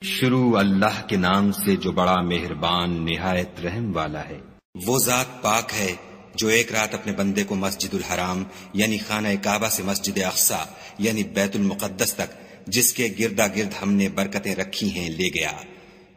شروع اللہ کے نام سے جو بڑا مہربان نہایت رحم والا ہے۔ وہ ذات پاک ہے جو ایک رات اپنے بندے کو مسجد الحرام یعنی خانہ کعبہ سے مسجد اقصی یعنی بیت المقدس تک جس کے گردا گرد ہم نے برکتیں رکھی ہیں لے گیا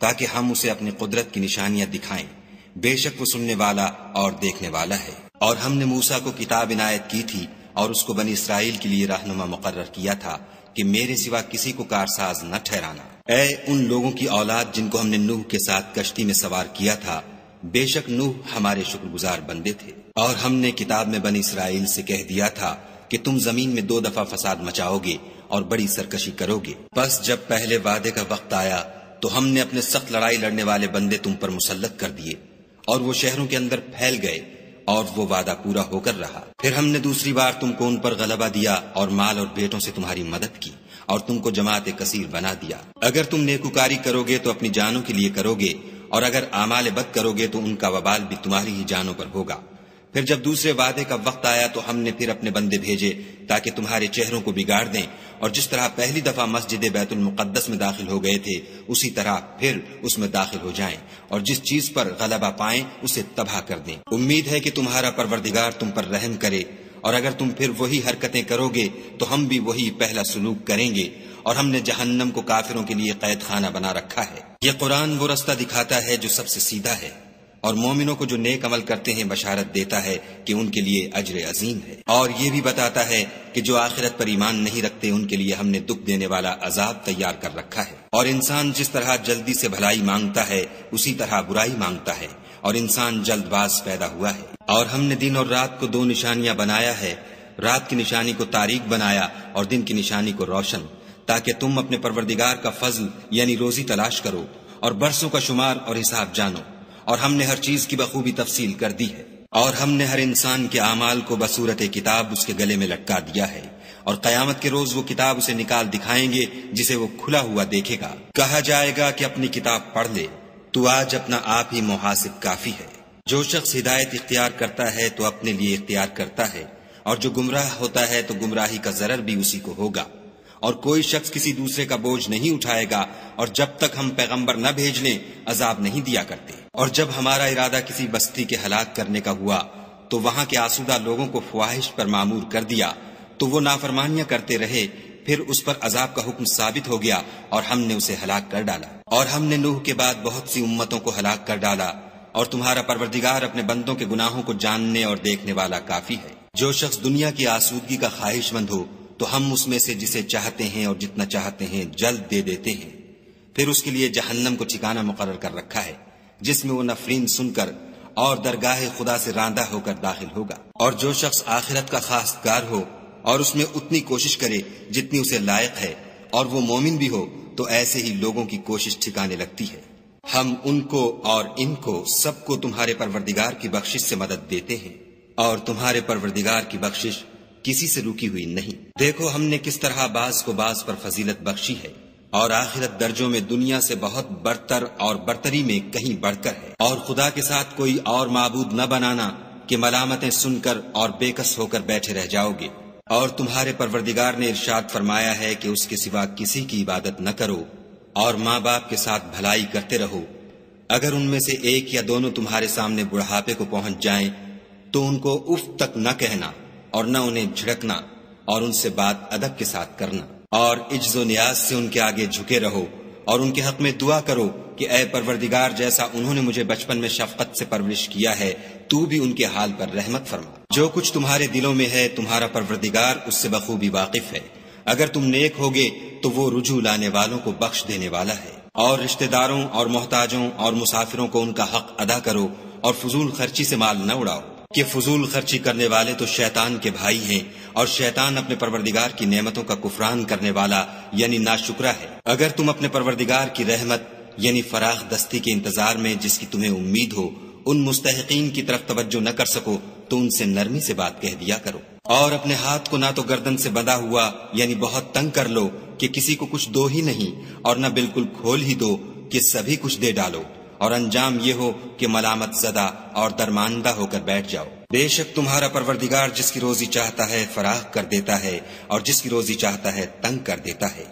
تاکہ ہم اسے اپنی قدرت کی نشانیاں دکھائیں۔ بے شک وہ سننے والا اور دیکھنے والا ہے۔ اور ہم نے موسیٰ کو کتاب عنایت کی تھی اور اس کو بنی اسرائیل کے لیے رہنما مقرر کیا تھا کہ میرے سوا کسی کو کارساز نہ ٹھہرانا۔ اے ان لوگوں کی اولاد جن کو ہم نے نوح کے ساتھ کشتی میں سوار کیا تھا، بے شک نوح ہمارے شکر گزار بندے تھے۔ اور ہم نے کتاب میں بنی اسرائیل سے کہہ دیا تھا کہ تم زمین میں 2 دفعہ فساد مچاؤ گے اور بڑی سرکشی کرو گے۔ بس جب پہلے وعدے کا وقت آیا تو ہم نے اپنے سخت لڑائی لڑنے والے بندے تم پر مسلط کر دیے اور وہ شہروں کے اندر پھیل گئے اور وہ وعدہ پورا ہو کر رہا۔ پھر ہم نے دوسری بار تم کو ان پر غلبہ دیا اور مال اور بیٹوں سے تمہاری مدد کی اور تم کو جماعت کثیر بنا دیا۔ اگر تم نیکوکاری کرو گے تو اپنی جانوں کے لیے کرو گے اور اگر اعمال بد کرو گے تو ان کا وبال بھی تمہاری ہی جانوں پر ہوگا۔ پھر جب دوسرے وعدے کا وقت آیا تو ہم نے پھر اپنے بندے بھیجے تاکہ تمہارے چہروں کو بگاڑ دیں، اور جس طرح پہلی دفعہ مسجد بیت المقدس میں داخل ہو گئے تھے اسی طرح پھر اس میں داخل ہو جائیں، اور جس چیز پر غلبہ پائیں اسے تباہ کر دیں۔ امید ہے کہ تمہارا پروردگار تم پر رحم کرے، اور اگر تم پھر وہی حرکتیں کرو گے تو ہم بھی وہی پہلا سلوک کریں گے، اور ہم نے جہنم کو کافروں کے لیے قید خانہ بنا رکھا ہے۔ یہ قرآن وہ رستہ دکھاتا ہے جو سب سے سیدھا ہے، اور مومنوں کو جو نیک عمل کرتے ہیں بشارت دیتا ہے کہ ان کے لیے اجر عظیم ہے، اور یہ بھی بتاتا ہے کہ جو آخرت پر ایمان نہیں رکھتے ان کے لیے ہم نے دکھ دینے والا عذاب تیار کر رکھا ہے۔ اور انسان جس طرح جلدی سے بھلائی مانگتا ہے اسی طرح برائی مانگتا ہے، اور انسان جلد باز پیدا ہوا ہے۔ اور ہم نے دن اور رات کو 2 نشانیاں بنایا ہے، رات کی نشانی کو تاریک بنایا اور دن کی نشانی کو روشن، تاکہ تم اپنے پروردگار کا فضل یعنی روزی تلاش کرو اور برسوں کا شمار اور حساب جانو۔ اور ہم نے ہر چیز کی بخوبی تفصیل کر دی ہے، اور ہم نے ہر انسان کے اعمال کو بصورت کتاب اس کے گلے میں لٹکا دیا ہے، اور قیامت کے روز وہ کتاب اسے نکال دکھائیں گے جسے وہ کھلا ہوا دیکھے گا۔ کہا جائے گا کہ اپنی کتاب پڑھ لے، تو آج اپنا آپ ہی محاسب کافی ہے۔ جو شخص ہدایت اختیار کرتا ہے تو اپنے لیے اختیار کرتا ہے، اور جو گمراہ ہوتا ہے تو گمراہی کا ضرر بھی اسی کو ہوگا۔ اور کوئی شخص کسی دوسرے کا بوجھ نہیں اٹھائے گا، اور جب تک ہم پیغمبر نہ بھیج لیں عذاب نہیں دیا کرتے۔ اور جب ہمارا ارادہ کسی بستی کے ہلاک کرنے کا ہوا تو وہاں کے آسودہ لوگوں کو فواحش پر معمور کر دیا تو وہ نافرمانیاں کرتے رہے، پھر اس پر عذاب کا حکم ثابت ہو گیا اور ہم نے اسے ہلاک کر ڈالا۔ اور ہم نے نوح کے بعد بہت سی امتوں کو ہلاک کر ڈالا، اور تمہارا پروردگار اپنے بندوں کے گناہوں کو جاننے اور دیکھنے والا کافی ہے۔ جو شخص دنیا کی آسودگی کا خواہش مند ہو تو ہم اس میں سے جسے چاہتے ہیں اور جتنا چاہتے ہیں جلد دے دیتے ہیں، پھر اس کے لیے جہنم کو ٹھکانہ مقرر کر رکھا ہے جس میں وہ نفرین سن کر اور درگاہ خدا سے راندہ ہو کر داخل ہوگا۔ اور جو شخص آخرت کا خواستگار ہو اور اس میں اتنی کوشش کرے جتنی اسے لائق ہے اور وہ مومن بھی ہو تو ایسے ہی لوگوں کی کوشش ٹھکانے لگتی ہے۔ ہم ان کو اور ان کو سب کو تمہارے پروردگار کی بخشش سے مدد دیتے ہیں، اور تمہارے پروردگار کی بخشش کسی سے رکی ہوئی نہیں۔ دیکھو ہم نے کس طرح بعض کو بعض پر فضیلت بخشی ہے، اور آخرت درجوں میں دنیا سے بہت برتر اور برتری میں کہیں بڑھ کر ہے۔ اور خدا کے ساتھ کوئی اور معبود نہ بنانا کہ ملامتیں سن کر اور بے کس ہو کر بیٹھے رہ جاؤ گے۔ اور تمہارے پروردگار نے ارشاد فرمایا ہے کہ اس کے سوا کسی کی عبادت نہ کرو، اور ماں باپ کے ساتھ بھلائی کرتے رہو۔ اگر ان میں سے ایک یا دونوں تمہارے سامنے بڑھاپے کو پہنچ جائیں تو ان کو اف تک نہ کہنا اور نہ انہیں جھڑکنا، اور ان سے بات ادب کے ساتھ کرنا، اور عجز و نیاز سے ان کے آگے جھکے رہو، اور ان کے حق میں دعا کرو کہ اے پروردگار جیسا انہوں نے مجھے بچپن میں شفقت سے پرورش کیا ہے تو بھی ان کے حال پر رحمت فرما۔ جو کچھ تمہارے دلوں میں ہے تمہارا پروردگار اس سے بخوبی واقف ہے۔ اگر تم نیک ہوگے تو وہ رجوع لانے والوں کو بخش دینے والا ہے۔ اور رشتہ داروں اور محتاجوں اور مسافروں کو ان کا حق ادا کرو، اور فضول خرچی سے مال نہ اڑاؤ، کہ فضول خرچی کرنے والے تو شیطان کے بھائی ہیں، اور شیطان اپنے پروردگار کی نعمتوں کا کفران کرنے والا یعنی ناشکرا ہے۔ اگر تم اپنے پروردگار کی رحمت یعنی فراخ دستی کے انتظار میں جس کی تمہیں امید ہو ان مستحقین کی طرف توجہ نہ کر سکو تو ان سے نرمی سے بات کہہ دیا کرو، اور اپنے ہاتھ کو نہ تو گردن سے بندھا ہوا یعنی بہت تنگ کر لو کہ کسی کو کچھ دو ہی نہیں، اور نہ بالکل کھول ہی دو کہ سبھی کچھ دے ڈالو، اور انجام یہ ہو کہ ملامت زدہ اور درماندہ ہو کر بیٹھ جاؤ۔ بے شک تمہارا پروردگار جس کی روزی چاہتا ہے فراخ کر دیتا ہے، اور جس کی روزی چاہتا ہے تنگ کر دیتا ہے۔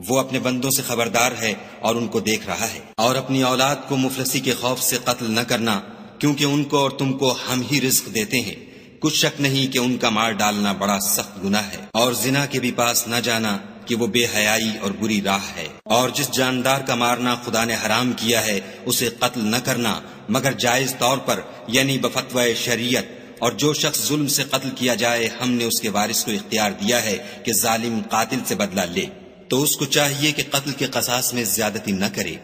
وہ اپنے بندوں سے خبردار ہے اور ان کو دیکھ رہا ہے۔ اور اپنی اولاد کو مفلسی کے خوف سے قتل نہ کرنا، کیونکہ ان کو اور تم کو ہم ہی رزق دیتے ہیں، کچھ شک نہیں کہ ان کا مار ڈالنا بڑا سخت گناہ ہے۔ اور زنا کے بھی پاس نہ جانا کہ وہ بے حیائی اور بری راہ ہے۔ اور جس جاندار کا مارنا خدا نے حرام کیا ہے اسے قتل نہ کرنا مگر جائز طور پر، یعنی بفتوی شریعت۔ اور جو شخص ظلم سے قتل کیا جائے ہم نے اس کے وارث کو اختیار دیا ہے کہ ظالم قاتل سے بدلہ لے، تو اس کو چاہیے کہ قتل کے قصاص میں زیادتی نہ کرے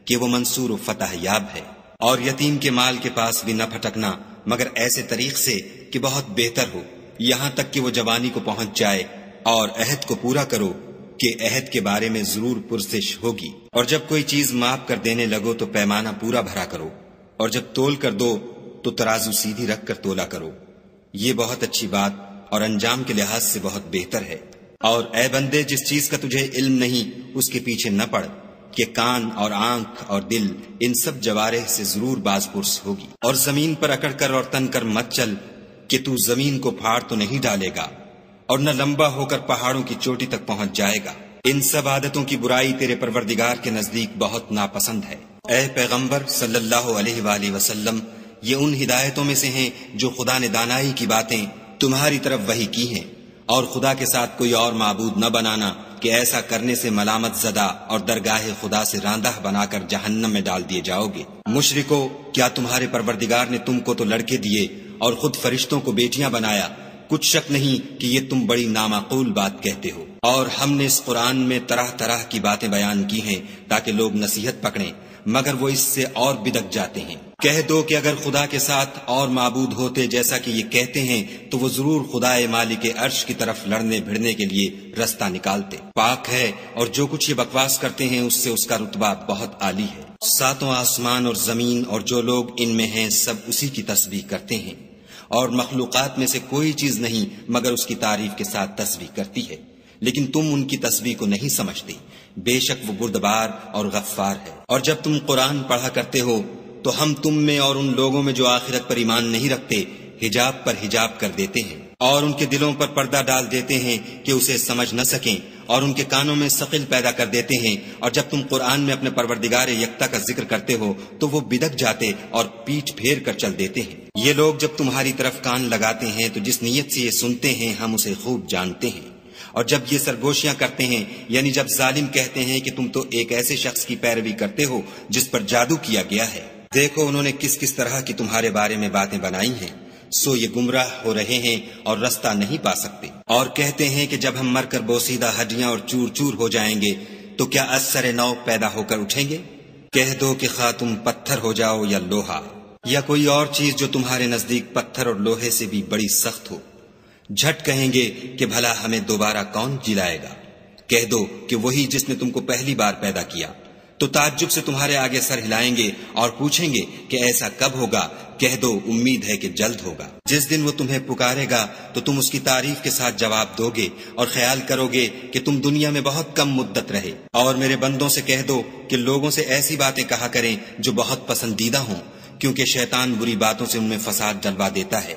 کہ وہ منصور و فتح یاب ہے۔ اور یتیم کے مال کے پاس بھی نہ پھٹکنا مگر ایسے طریق سے کہ بہت بہتر ہو، یہاں تک کہ وہ جوانی کو پہنچ جائے۔ اور عہد کو پورا کرو کہ عہد کے بارے میں ضرور پرسش ہوگی۔ اور جب کوئی چیز ماپ کر دینے لگو تو پیمانہ پورا بھرا کرو، اور جب تول کر دو تو ترازو سیدھی رکھ کر تولا کرو، یہ بہت اچھی بات اور انجام کے لحاظ سے بہت بہتر ہے۔ اور اے بندے، جس چیز کا تجھے علم نہیں اس کے پیچھے نہ پڑ کہ کان اور آنکھ اور دل ان سب جوارح سے ضرور باز پرس ہوگی۔ اور زمین پر اکڑ کر اور تن کر مت چل کہ تو زمین کو پھاڑ تو نہیں ڈالے گا اور نہ لمبا ہو کر پہاڑوں کی چوٹی تک پہنچ جائے گا۔ ان سب عادتوں کی برائی تیرے پروردگار کے نزدیک بہت ناپسند ہے۔ اے پیغمبر صلی اللہ علیہ وآلہ وسلم، یہ ان ہدایتوں میں سے ہیں جو خدا نے دانائی کی باتیں تمہاری طرف وحی کی ہیں، اور خدا کے ساتھ کوئی اور معبود نہ بنانا کہ ایسا کرنے سے ملامت زدہ اور درگاہ خدا سے راندہ بنا کر جہنم میں ڈال دیے جاؤ گے۔ مشرکو، کیا تمہارے پروردگار نے تم کو تو لڑکے دیے اور خود فرشتوں کو بیٹیاں بنایا؟ کچھ شک نہیں کہ یہ تم بڑی نامعقول بات کہتے ہو۔ اور ہم نے اس قرآن میں طرح طرح کی باتیں بیان کی ہیں تاکہ لوگ نصیحت پکڑیں، مگر وہ اس سے اور بدک جاتے ہیں۔ کہہ دو کہ اگر خدا کے ساتھ اور معبود ہوتے جیسا کہ یہ کہتے ہیں تو وہ ضرور خدائے مالک عرش کی طرف لڑنے بھڑنے کے لیے رستہ نکالتے۔ پاک ہے اور جو کچھ یہ بکواس کرتے ہیں اس سے اس کا رتبہ بہت عالی ہے۔ ساتوں آسمان اور زمین اور جو لوگ ان میں ہیں سب اسی کی تسبیح کرتے ہیں، اور مخلوقات میں سے کوئی چیز نہیں مگر اس کی تعریف کے ساتھ تسبیح کرتی ہے، لیکن تم ان کی تسبیح کو نہیں سمجھتے۔ بے شک وہ بردبار اور غفار ہے۔ اور جب تم قرآن پڑھا کرتے ہو تو ہم تم میں اور ان لوگوں میں جو آخرت پر ایمان نہیں رکھتے حجاب پر حجاب کر دیتے ہیں، اور ان کے دلوں پر پردہ ڈال دیتے ہیں کہ اسے سمجھ نہ سکیں، اور ان کے کانوں میں ثقل پیدا کر دیتے ہیں۔ اور جب تم قرآن میں اپنے پروردگار یکتا کا ذکر کرتے ہو تو وہ بدک جاتے اور پیٹھ پھیر کر چل دیتے ہیں۔ یہ لوگ جب تمہاری طرف کان لگاتے ہیں تو جس نیت سے یہ سنتے ہیں ہم اسے خوب جانتے ہیں، اور جب یہ سرگوشیاں کرتے ہیں، یعنی جب ظالم کہتے ہیں کہ تم تو ایک ایسے شخص کی پیروی کرتے ہو جس پر جادو کیا گیا ہے، دیکھو انہوں نے کس کس طرح کی تمہارے بارے میں باتیں بنائی ہیں، سو یہ گمراہ ہو رہے ہیں اور رستہ نہیں پا سکتے۔ اور کہتے ہیں کہ جب ہم مر کر بوسیدہ ہڈیاں اور چور چور ہو جائیں گے تو کیا از سر نو پیدا ہو کر اٹھیں گے؟ کہہ دو کہ خواہ تم پتھر ہو جاؤ یا لوہا یا کوئی اور چیز جو تمہارے نزدیک پتھر اور لوہے سے بھی بڑی سخت ہو، جھٹ کہیں گے کہ بھلا ہمیں دوبارہ کون جلائے گا؟ کہہ دو کہ وہی جس نے تم کو پہلی بار پیدا کیا، تو تعجب سے تمہارے آگے سر ہلائیں گے اور پوچھیں گے کہ ایسا کب ہوگا؟ کہہ دو امید ہے کہ جلد ہوگا۔ جس دن وہ تمہیں پکارے گا تو تم اس کی تعریف کے ساتھ جواب دو گے اور خیال کرو گے کہ تم دنیا میں بہت کم مدت رہے۔ اور میرے بندوں سے کہہ دو کہ لوگوں سے ایسی باتیں کہا کریں جو بہت پسندیدہ ہوں، کیونکہ شیطان بری باتوں سے ان میں فساد ڈلوا دیتا ہے۔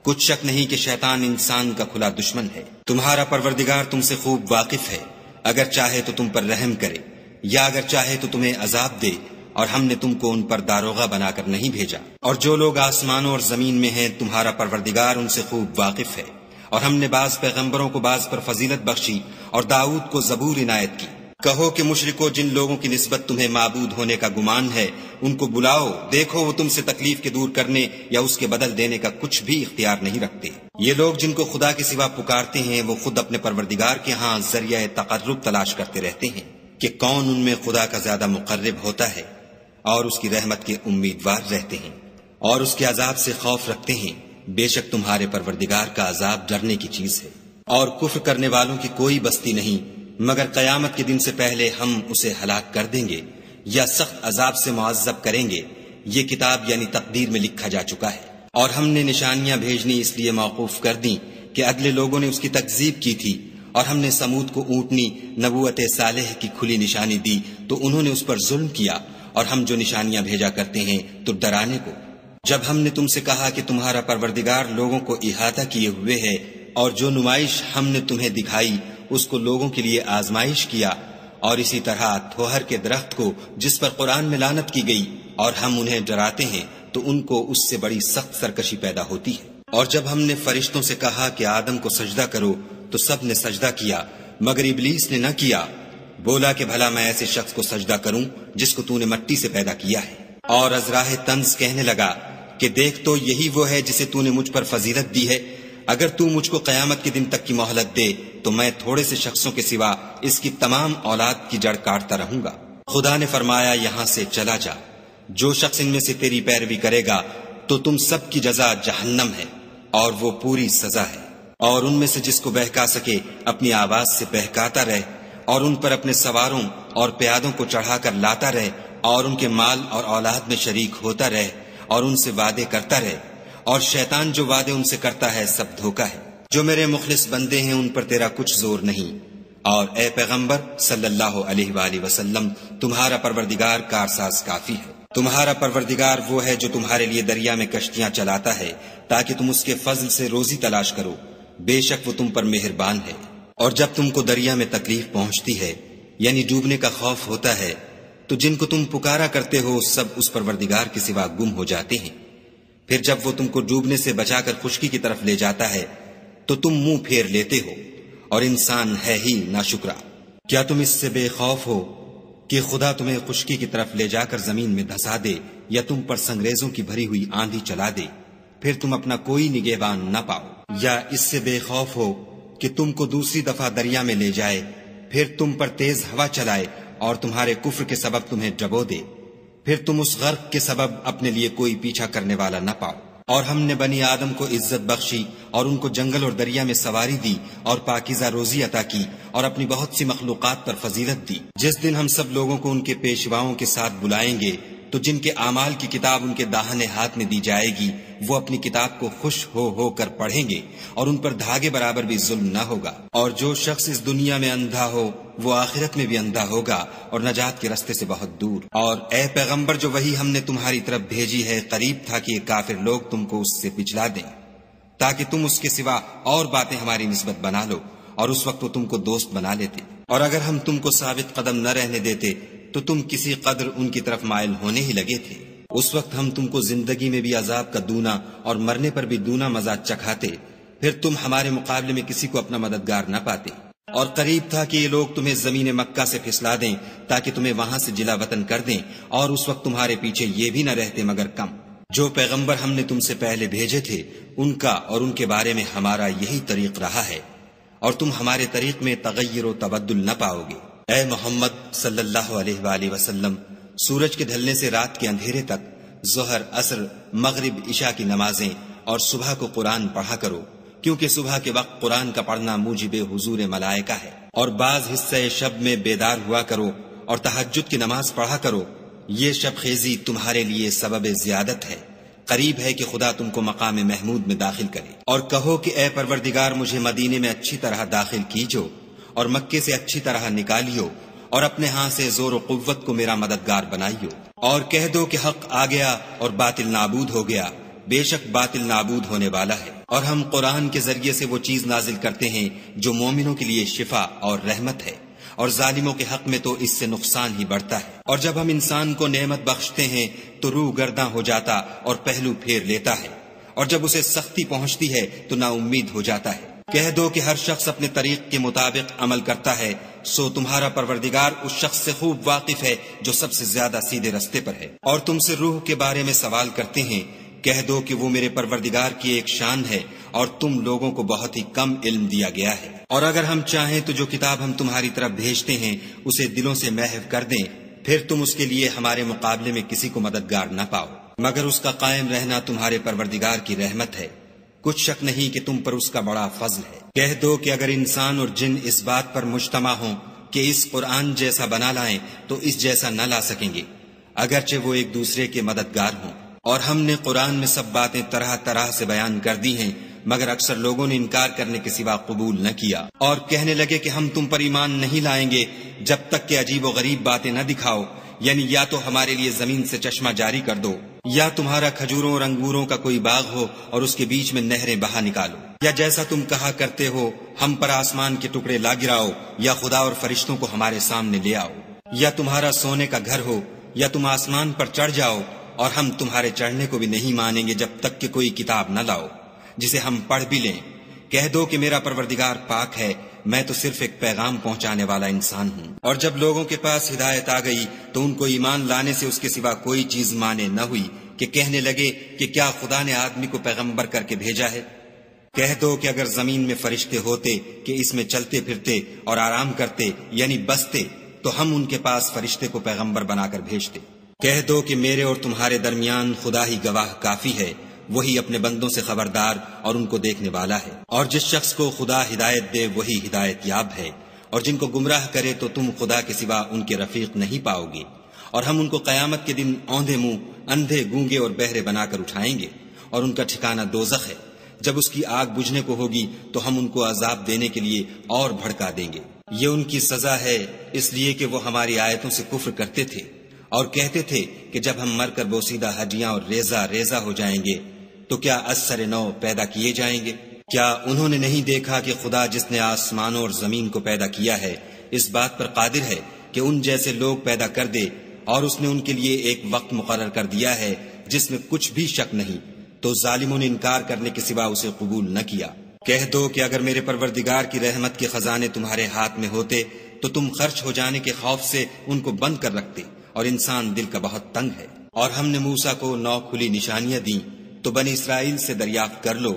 کچھ شک نہیں کہ شیطان انسان کا کھلا دشمن ہے۔ تمہارا پروردگار تم سے خوب واقف ہے، اگر چاہے تو تم پر رحم کرے یا اگر چاہے تو تمہیں عذاب دے، اور ہم نے تم کو ان پر داروغہ بنا کر نہیں بھیجا۔ اور جو لوگ آسمانوں اور زمین میں ہیں تمہارا پروردگار ان سے خوب واقف ہے۔ اور ہم نے بعض پیغمبروں کو بعض پر فضیلت بخشی اور داؤد کو زبور عنایت کی۔ کہو کہ مشرکو، جن لوگوں کی نسبت تمہیں معبود ہونے کا گمان ہے ان کو بلاؤ، دیکھو وہ تم سے تکلیف کے دور کرنے یا اس کے بدل دینے کا کچھ بھی اختیار نہیں رکھتے۔ یہ لوگ جن کو خدا کے سوا پکارتے ہیں وہ خود اپنے پروردگار کے ہاں ذریعہ تقرب تلاش کرتے رہتے ہیں کہ کون ان میں خدا کا زیادہ مقرب ہوتا ہے، اور اس کی رحمت کے امیدوار رہتے ہیں اور اس کے عذاب سے خوف رکھتے ہیں۔ بے شک تمہارے پروردگار کا عذاب ڈرنے کی چیز ہے۔ اور کفر کرنے والوں کی کوئی بستی نہیں مگر قیامت کے دن سے پہلے ہم اسے ہلاک کر دیں گے یا سخت عذاب سے معذب کریں گے۔ یہ کتاب یعنی تقدیر میں لکھا جا چکا ہے۔ اور ہم نے نشانیاں بھیجنی اس لیے موقوف کر دیں کہ اگلے لوگوں نے اس کی تکذیب کی تھی، اور ہم نے سمود کو اونٹنی نبوت صالح کی کھلی نشانی دی تو انہوں نے اس پر ظلم کیا، اور ہم جو نشانیاں بھیجا کرتے ہیں تو ڈرانے کو۔ جب ہم نے تم سے کہا کہ تمہارا پروردگار لوگوں کو احاطہ کیے ہوئے ہے، اور جو نمائش ہم نے تمہیں دکھائی اس کو لوگوں کے لیے آزمائش کیا، اور اسی طرح تھوہر کے درخت کو جس پر قرآن میں لعنت کی گئی اور ہم انہیں ڈراتے ہیں تو ان کو اس سے بڑی سخت سرکشی پیدا ہوتی ہے۔ اور جب ہم نے فرشتوں سے کہا کہ آدم کو سجدہ کرو تو سب نے سجدہ کیا مگر ابلیس نے نہ کیا، بولا کہ بھلا میں ایسے شخص کو سجدہ کروں جس کو تو نے مٹی سے پیدا کیا ہے۔ اور ازراہ طنز کہنے لگا کہ دیکھ تو یہی وہ ہے جسے تو نے مجھ پر فضیلت دی ہے، اگر تو مجھ کو قیامت کے دن تک کی مہلت دے تو میں تھوڑے سے شخصوں کے سوا اس کی تمام اولاد کی جڑ کاٹتا رہوں گا۔ خدا نے فرمایا یہاں سے چلا جا، جو شخص ان میں سے تیری پیروی کرے گا تو تم سب کی جزا جہنم ہے اور وہ پوری سزا ہے۔ اور ان میں سے جس کو بہکا سکے اپنی آواز سے بہکاتا رہے اور ان پر اپنے سواروں اور پیادوں کو چڑھا کر لاتا رہے اور ان کے مال اور اولاد میں شریک ہوتا رہے اور ان سے وعدے کرتا رہے، اور شیطان جو وعدے ان سے کرتا ہے سب دھوکا ہے۔ جو میرے مخلص بندے ہیں ان پر تیرا کچھ زور نہیں، اور اے پیغمبر صلی اللہ علیہ وآلہ وسلم تمہارا پروردگار کارساز کافی ہے۔ تمہارا پروردگار وہ ہے جو تمہارے لیے دریا میں کشتیاں چلاتا ہے تاکہ تم اس کے فضل سے روزی تلاش کرو، بے شک وہ تم پر مہربان ہے۔ اور جب تم کو دریا میں تکلیف پہنچتی ہے یعنی ڈوبنے کا خوف ہوتا ہے تو جن کو تم پکارا کرتے ہو سب اس پروردگار کے سوا گم ہو جاتے ہیں، پھر جب وہ تم کو ڈوبنے سے بچا کر خشکی کی طرف لے جاتا ہے تو تم منہ پھیر لیتے ہو، اور انسان ہے ہی ناشکرا۔ کیا تم اس سے بے خوف ہو کہ خدا تمہیں خشکی کی طرف لے جا کر زمین میں دھسا دے یا تم پر سنگریزوں کی بھری ہوئی آندھی چلا دے پھر تم اپنا کوئی نگہبان نہ پاؤ؟ یا اس سے بے خوف ہو کہ تم کو دوسری دفعہ دریا میں لے جائے پھر تم پر تیز ہوا چلائے اور تمہارے کفر کے سبب تمہیں ڈبو دے، پھر تم اس غرق کے سبب اپنے لیے کوئی پیچھا کرنے والا نہ پاؤ؟ اور ہم نے بنی آدم کو عزت بخشی اور ان کو جنگل اور دریا میں سواری دی اور پاکیزہ روزی عطا کی اور اپنی بہت سی مخلوقات پر فضیلت دی۔ جس دن ہم سب لوگوں کو ان کے پیشواؤں کے ساتھ بلائیں گے تو جن کے اعمال کی کتاب ان کے داہنے ہاتھ میں دی جائے گی وہ اپنی کتاب کو خوش ہو کر پڑھیں گے اور ان پر دھاگے برابر بھی ظلم نہ ہوگا۔ اور جو شخص اس دنیا میں اندھا ہو وہ آخرت میں بھی اندھا ہوگا اور نجات کے راستے سے بہت دور۔ اور اے پیغمبر جو وحی ہم نے تمہاری طرف بھیجی ہے قریب تھا کہ یہ کافر لوگ تم کو اس سے پچھلا دیں تاکہ تم اس کے سوا اور باتیں ہماری نسبت بنا لو، اور اس وقت وہ تم کو دوست بنا لیتے۔ اور اگر ہم تم کو ثابت قدم نہ رہنے دیتے تو تم کسی قدر ان کی طرف مائل ہونے ہی لگے تھے۔ اس وقت ہم تم کو زندگی میں بھی عذاب کا دونا اور مرنے پر بھی دونا مزہ چکھاتے، پھر تم ہمارے مقابلے میں کسی کو اپنا مددگار نہ پاتے۔ اور قریب تھا کہ یہ لوگ تمہیں زمین مکہ سے پھسلا دیں تاکہ تمہیں وہاں سے جلا وطن کر دیں، اور اس وقت تمہارے پیچھے یہ بھی نہ رہتے مگر کم۔ جو پیغمبر ہم نے تم سے پہلے بھیجے تھے ان کا اور ان کے بارے میں ہمارا یہی طریق رہا ہے، اور تم ہمارے طریق میں تغیر و تبدل نہ پاؤ گے۔ اے محمد صلی اللہ علیہ وآلہ وسلم سورج کے ڈھلنے سے رات کے اندھیرے تک ظہر، عصر، مغرب، عشاء کی نمازیں اور صبح کو قرآن پڑھا کرو، کیونکہ صبح کے وقت قرآن کا پڑھنا موجب حضور ملائکہ ہے۔ اور بعض حصہ شب میں بیدار ہوا کرو اور تہجد کی نماز پڑھا کرو، یہ شب خیزی تمہارے لیے سبب زیادت ہے، قریب ہے کہ خدا تم کو مقام محمود میں داخل کرے۔ اور کہو کہ اے پروردگار مجھے مدینے میں اچھی طرح داخل کیجو اور مکے سے اچھی طرح نکالیو اور اپنے ہاں سے زور و قوت کو میرا مددگار بنائیو۔ اور کہہ دو کہ حق آ گیا اور باطل نابود ہو گیا، بے شک باطل نابود ہونے والا ہے۔ اور ہم قرآن کے ذریعے سے وہ چیز نازل کرتے ہیں جو مومنوں کے لیے شفا اور رحمت ہے، اور ظالموں کے حق میں تو اس سے نقصان ہی بڑھتا ہے۔ اور جب ہم انسان کو نعمت بخشتے ہیں تو روح گرداں ہو جاتا اور پہلو پھیر لیتا ہے، اور جب اسے سختی پہنچتی ہے تو نا امید ہو جاتا ہے۔ کہہ دو کہ ہر شخص اپنے طریق کے مطابق عمل کرتا ہے، سو تمہارا پروردگار اس شخص سے خوب واقف ہے جو سب سے زیادہ سیدھے رستے پر ہے۔ اور تم سے روح کے بارے میں سوال کرتے ہیں، کہہ دو کہ وہ میرے پروردگار کی ایک شان ہے اور تم لوگوں کو بہت ہی کم علم دیا گیا ہے۔ اور اگر ہم چاہیں تو جو کتاب ہم تمہاری طرف بھیجتے ہیں اسے دلوں سے محو کر دیں، پھر تم اس کے لیے ہمارے مقابلے میں کسی کو مددگار نہ پاؤ، مگر اس کا قائم رہنا تمہارے پروردگار کی رحمت ہے، کچھ شک نہیں کہ تم پر اس کا بڑا فضل ہے۔ کہہ دو کہ اگر انسان اور جن اس بات پر مجتمع ہوں کہ اس قرآن جیسا بنا لائیں تو اس جیسا نہ لا سکیں گے، اگرچہ وہ ایک دوسرے کے مددگار ہوں۔ اور ہم نے قرآن میں سب باتیں طرح طرح سے بیان کر دی ہیں، مگر اکثر لوگوں نے انکار کرنے کے سوا قبول نہ کیا، اور کہنے لگے کہ ہم تم پر ایمان نہیں لائیں گے جب تک کہ عجیب و غریب باتیں نہ دکھاؤ، یعنی یا تو ہمارے لیے زمین سے چشمہ جاری کر دو یا تمہارا کھجوروں اور انگوروں کا کوئی باغ ہو اور اس کے بیچ میں نہریں بہا نکالو، یا جیسا تم کہا کرتے ہو ہم پر آسمان کے ٹکڑے لا گراؤ، یا خدا اور فرشتوں کو ہمارے سامنے لے آؤ، یا تمہارا سونے کا گھر ہو، یا تم آسمان پر چڑھ جاؤ اور ہم تمہارے چڑھنے کو بھی نہیں مانیں گے جب تک کہ کوئی کتاب نہ لاؤ جسے ہم پڑھ بھی لیں۔ کہہ دو کہ میرا پروردگار پاک ہے، میں تو صرف ایک پیغام پہنچانے والا انسان ہوں۔ اور جب لوگوں کے پاس ہدایت آ گئی تو ان کو ایمان لانے سے اس کے سوا کوئی چیز مانے نہ ہوئی کہ کہنے لگے کہ کیا خدا نے آدمی کو پیغمبر کر کے بھیجا ہے۔ کہہ دو کہ اگر زمین میں فرشتے ہوتے کہ اس میں چلتے پھرتے اور آرام کرتے یعنی بستے تو ہم ان کے پاس فرشتے کو پیغمبر بنا کر بھیجتے۔ کہہ دو کہ میرے اور تمہارے درمیان خدا ہی گواہ کافی ہے، وہی اپنے بندوں سے خبردار اور ان کو دیکھنے والا ہے۔ اور جس شخص کو خدا ہدایت دے وہی ہدایت یاب ہے، اور جن کو گمراہ کرے تو تم خدا کے سوا ان کے رفیق نہیں پاؤ گے۔ اور ہم ان کو قیامت کے دن اوندھے منہ، اندھے، گونگے اور بہرے بنا کر اٹھائیں گے، اور ان کا ٹھکانہ دوزخ ہے۔ جب اس کی آگ بجھنے کو ہوگی تو ہم ان کو عذاب دینے کے لیے اور بھڑکا دیں گے۔ یہ ان کی سزا ہے اس لیے کہ وہ ہماری آیتوں سے کفر کرتے تھے اور کہتے تھے کہ جب ہم مر کر بوسیدہ ہڈیاں اور ریزہ ریزہ ہو جائیں گے تو کیا از سر نو پیدا کیے جائیں گے؟ کیا انہوں نے نہیں دیکھا کہ خدا جس نے آسمانوں اور زمین کو پیدا کیا ہے اس بات پر قادر ہے کہ ان جیسے لوگ پیدا کر دے، اور اس نے ان کے لیے ایک وقت مقرر کر دیا ہے جس میں کچھ بھی شک نہیں، تو ظالموں نے انکار کرنے کے سوا اسے قبول نہ کیا۔ کہہ دو کہ اگر میرے پروردگار کی رحمت کے خزانے تمہارے ہاتھ میں ہوتے تو تم خرچ ہو جانے کے خوف سے ان کو بند کر رکھتے، اور انسان دل کا بہت تنگ ہے۔ اور ہم نے موسیٰ کو 9 کھلی نشانیاں دیں تو بنی اسرائیل سے دریافت کر لو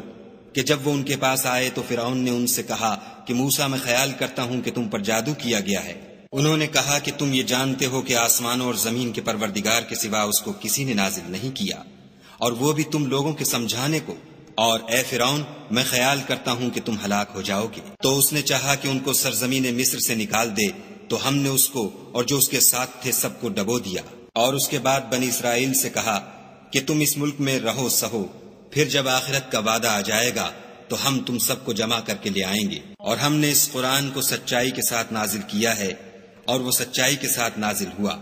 کہ جب وہ ان کے پاس آئے تو فرعون نے ان سے کہا کہ موسیٰ میں خیال کرتا ہوں کہ تم پر جادو کیا گیا ہے۔ انہوں نے کہا کہ تم یہ جانتے ہو کہ آسمانوں اور زمین کے پروردگار کے سوا اس کو کسی نے نازل نہیں کیا، اور وہ بھی تم لوگوں کے سمجھانے کو، اور اے فرعون میں خیال کرتا ہوں کہ تم ہلاک ہو جاؤ گے۔ تو اس نے چاہا کہ ان کو سرزمین مصر سے نکال دے، تو ہم نے اس کو اور جو اس کے ساتھ تھے سب کو ڈبو دیا، اور اس کے بعد بنی اسرائیل سے کہا کہ تم اس ملک میں رہو سہو، پھر جب آخرت کا وعدہ آ جائے گا تو ہم تم سب کو جمع کر کے لے آئیں گے۔ اور ہم نے اس قرآن کو سچائی کے ساتھ نازل کیا ہے، اور وہ سچائی کے ساتھ نازل ہوا۔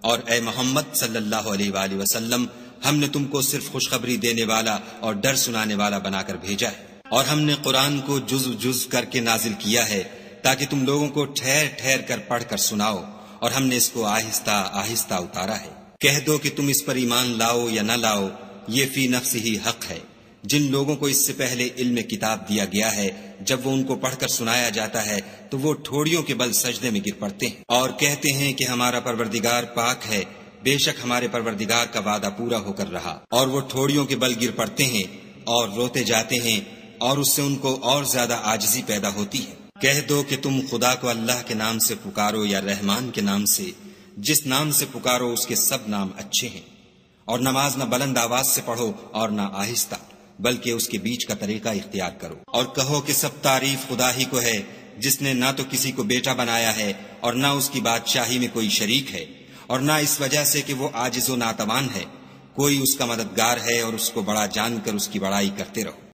اور اے محمد صلی اللہ علیہ وآلہ وسلم، ہم نے تم کو صرف خوشخبری دینے والا اور ڈر سنانے والا بنا کر بھیجا ہے۔ اور ہم نے قرآن کو جز جز کر کے نازل کیا ہے تاکہ تم لوگوں کو ٹھہر ٹھہر کر پڑھ کر سناؤ، اور ہم نے اس کو آہستہ آہستہ اتارا ہے۔ کہہ دو کہ تم اس پر ایمان لاؤ یا نہ لاؤ، یہ فی نفس ہی حق ہے۔ جن لوگوں کو اس سے پہلے علم کتاب دیا گیا ہے جب وہ ان کو پڑھ کر سنایا جاتا ہے تو وہ ٹھوڑیوں کے بل سجدے میں گر پڑتے ہیں اور کہتے ہیں کہ ہمارا پروردگار پاک ہے، بے شک ہمارے پروردگار کا وعدہ پورا ہو کر رہا۔ اور وہ ٹھوڑیوں کے بل گر پڑتے ہیں اور روتے جاتے ہیں، اور اس سے ان کو اور زیادہ عاجزی پیدا ہوتی ہے۔ کہہ دو کہ تم خدا کو اللہ کے نام سے پکارو یا رحمان کے نام سے، جس نام سے پکارو اس کے سب نام اچھے ہیں۔ اور نماز نہ بلند آواز سے پڑھو اور نہ آہستہ، بلکہ اس کے بیچ کا طریقہ اختیار کرو۔ اور کہو کہ سب تعریف خدا ہی کو ہے، جس نے نہ تو کسی کو بیٹا بنایا ہے اور نہ اس کی بادشاہی میں کوئی شریک ہے، اور نہ اس وجہ سے کہ وہ عاجز و ناتوان ہے، کوئی اس کا مددگار ہے، اور اس کو بڑا جان کر اس کی بڑائی کرتے رہو۔